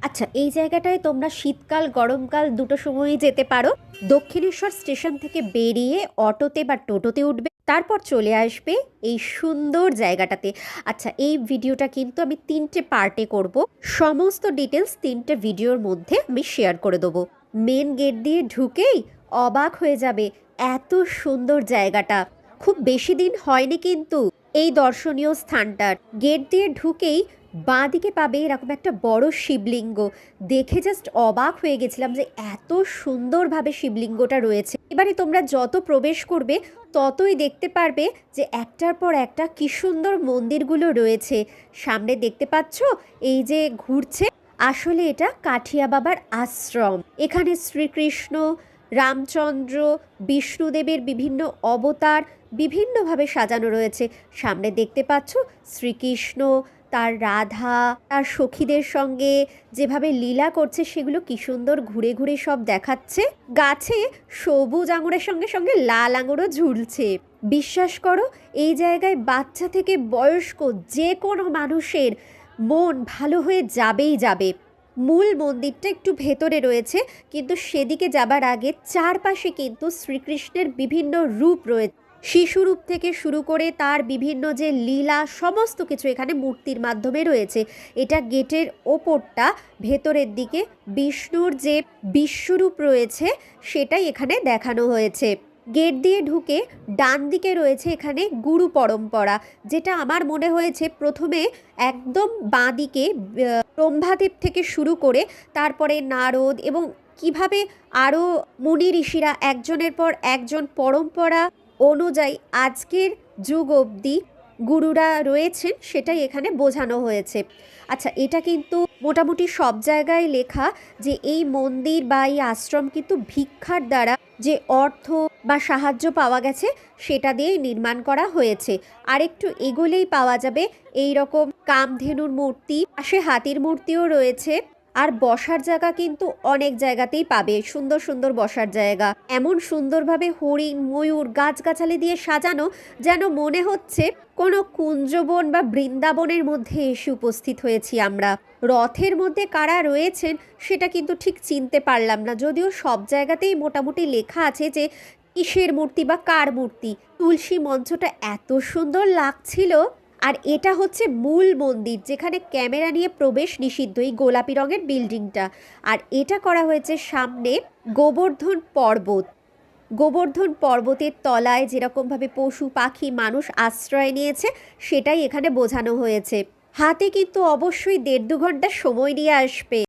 আচ্ছা, এই জায়গাটায় তোমরা শীতকাল গরমকাল দুটো সময়ই যেতে পারো। দক্ষিণেশ্বর স্টেশন থেকে বেরিয়ে অটোতে বা টোটোতে উঠবে, তারপর চলে আসবে এই সুন্দর জায়গাটাতে। আচ্ছা, এই ভিডিওটা কিন্তু আমি 3টে পার্টে করব, সমস্ত ডিটেলস 3টে ভিডিওর মধ্যে আমি শেয়ার করে দেবো। মেন গেট দিয়ে ঢুকেই অবাক হয়ে যাবে, এত সুন্দর জায়গাটা। খুব বেশি দিন হয়নি কিন্তু এই দর্শনীয় স্থানটার। গেট দিয়ে ঢুকেই বাঁ দিকে পাবে এরকম একটা বড় শিবলিঙ্গ। দেখে জাস্ট অবাক হয়ে গেছিলাম যে এত সুন্দরভাবে শিবলিঙ্গটা রয়েছে। এবারে তোমরা যত প্রবেশ করবে ততই দেখতে পারবে যে একটার পর একটা কি সুন্দর মন্দিরগুলো রয়েছে। সামনে দেখতে পাচ্ছ এই যে ঘুরছে, আসলে এটা কাঠিয়া বাবার আশ্রম। এখানে শ্রীকৃষ্ণ, রামচন্দ্র, বিষ্ণুদেবের বিভিন্ন অবতার বিভিন্নভাবে সাজানো রয়েছে। সামনে দেখতে পাচ্ছ শ্রীকৃষ্ণ তার রাধা তার সখীদের সঙ্গে যেভাবে লীলা করছে, সেগুলো কি সুন্দর ঘুরে ঘুরে সব দেখাচ্ছে। গাছে সবুজ আঙুরের সঙ্গে সঙ্গে লাল আঙুরও ঝুলছে। বিশ্বাস করো, এই জায়গায় বাচ্চা থেকে বয়স্ক যে কোনো মানুষের মন ভালো হয়ে যাবেই যাবে। মূল মন্দিরটা একটু ভেতরে রয়েছে, কিন্তু সেদিকে যাবার আগে চারপাশে কিন্তু শ্রীকৃষ্ণের বিভিন্ন রূপ রয়েছে। শিশুরূপ থেকে শুরু করে তার বিভিন্ন যে লীলা, সমস্ত কিছু এখানে মূর্তির মাধ্যমে রয়েছে। এটা গেটের ওপরটা, ভেতরের দিকে বিষ্ণুর যে বিশ্বরূপ রয়েছে সেটাই এখানে দেখানো হয়েছে। গেট দিয়ে ঢুকে ডান দিকে রয়েছে এখানে গুরু পরম্পরা, যেটা আমার মনে হয়েছে প্রথমে একদম বাঁ দিকে ব্রহ্মাদেব থেকে শুরু করে তারপরে নারদ এবং কিভাবে আরও মুনি ঋষিরা একজনের পর একজন পরম্পরা অনুযায়ী আজকের যুগ অবধি গুরুরা রয়েছেন, সেটাই এখানে বোঝানো হয়েছে। আচ্ছা, এটা কিন্তু মোটামুটি সব জায়গায় লেখা যে এই মন্দির বা এই আশ্রম কিন্তু ভিক্ষার দ্বারা যে অর্থ বা সাহায্য পাওয়া গেছে সেটা দিয়েই নির্মাণ করা হয়েছে। আরেকটু এগোলেই পাওয়া যাবে এই রকম কামধেনুর মূর্তি, পাশে হাতির মূর্তিও রয়েছে। আর বসার জায়গা কিন্তু অনেক জায়গাতেই পাবে, সুন্দর সুন্দর বসার জায়গা। এমন সুন্দরভাবে হরিণ, ময়ূর, গাছগাছালি দিয়ে সাজানো, যেন মনে হচ্ছে কোনো কুঞ্জবন বা বৃন্দাবনের মধ্যে এসে উপস্থিত হয়েছি আমরা। রথের মধ্যে কারা রয়েছেন সেটা কিন্তু ঠিক চিনতে পারলাম না, যদিও সব জায়গাতেই মোটামুটি লেখা আছে যে কিসের মূর্তি বা কার মূর্তি। তুলসী মঞ্চটা এত সুন্দর লাগছিল। আর এটা হচ্ছে মূল মন্দির, যেখানে ক্যামেরা নিয়ে প্রবেশ নিষিদ্ধ, এই গোলাপি রঙের বিল্ডিংটা। আর এটা করা হয়েছে সামনে গোবর্ধন পর্বত। গোবর্ধন পর্বতের তলায় যেরকমভাবে পশু পাখি মানুষ আশ্রয় নিয়েছে সেটাই এখানে বোঝানো হয়েছে। হাতে কিন্তু অবশ্যই 1.5-2 ঘন্টা সময় নিয়ে আসবে।